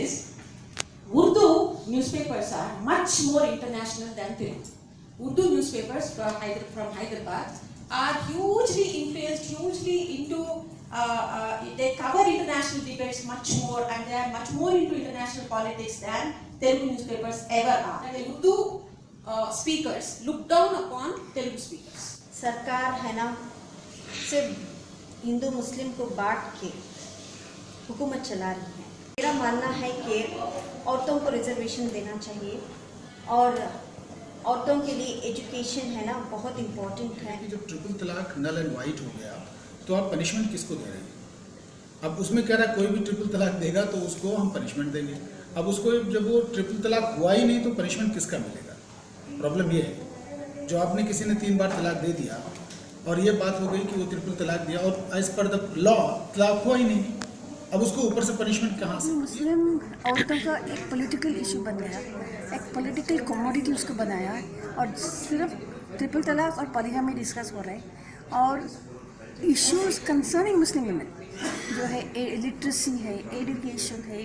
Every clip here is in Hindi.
is Urdu newspapers are much more international than Telugu. Urdu newspapers from Hyderabad are hugely influenced, hugely into, they cover international debates much more, and they are much more into international politics than Telugu newspapers ever are. And the Urdu speakers look down upon Telugu speakers. सरकार है ना सिर्फ हिंदू मुस्लिम को बांट के हुकूमत चला रही है। मेरा मानना है कि औरतों को रिजर्वेशन देना चाहिए और औरतों के लिए एजुकेशन है ना बहुत इम्पोर्टेंट है। जब ट्रिपल तलाक नल एंड वाइट हो गया तो आप पनिशमेंट किसको दे रहे हैं? अब उसमें कह रहा है कोई भी ट्रिपल तलाक देगा तो उसको हम पनिशमेंट देंगे। अब उसको जब वो ट्रिपल तलाक हुआ ही नहीं तो पनिशमेंट किसका मिलेगा? प्रॉब्लम ये है, जो आपने किसी ने 3 बार तलाक दे दिया और ये बात हो गई कि वो ट्रिपल तलाक दिया और एज पर द लॉ तलाक हुआ ही नहीं, अब उसको ऊपर से पनिशमेंट कहाँ से? मुस्लिम औरतों का एक पॉलिटिकल इशू बन गया, एक पॉलिटिकल कमोडिटी उसको बनाया और सिर्फ ट्रिपल तलाक और पॉलीगामी डिस्कस हो रहे हैं और इश्यूज कंसर्निंग मुस्लिम वुमेन जो है लिटरेसी है, एजुकेशन है,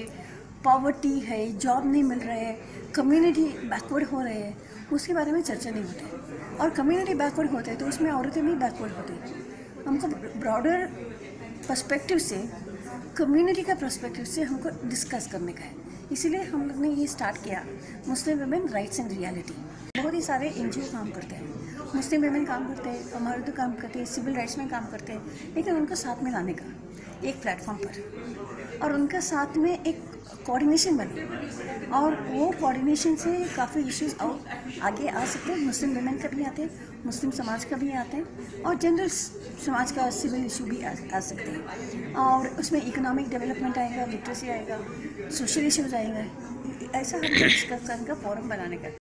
पॉवर्टी है, जॉब नहीं मिल रहे है, कम्युनिटी बैकवर्ड हो रहे हैं, उसके बारे में चर्चा नहीं होती और कम्युनिटी बैकवर्ड होते हैं तो उसमें औरतें भी बैकवर्ड होती हैं। हमको ब्रॉडर पर्सपेक्टिव से, कम्युनिटी का पर्सपेक्टिव से हमको डिस्कस करने का है, इसीलिए हम लोग ने ये स्टार्ट किया Muslim women rights and reality. बहुत ही सारे NGO काम करते हैं, मुस्लिम वुमेन काम करते हैं, मर्द काम करते हैं, सिविल राइट्स में काम करते हैं, लेकिन उनको साथ में लाने का एक प्लेटफॉर्म पर और उनका साथ में एक कोऑर्डिनेशन बने और वो कोऑर्डिनेशन से काफ़ी इश्यूज और आगे आ सकते हैं। मुस्लिम वुमेन का भी आते हैं, मुस्लिम समाज का भी आते हैं और जनरल समाज का सिविल इशू भी आ सकते हैं और उसमें इकोनॉमिक डेवलपमेंट आएगा, लिटरेसी आएगा, सोशल इश्यूज आएगा। ऐसा हम डिस्कस करने का फोरम बनाने का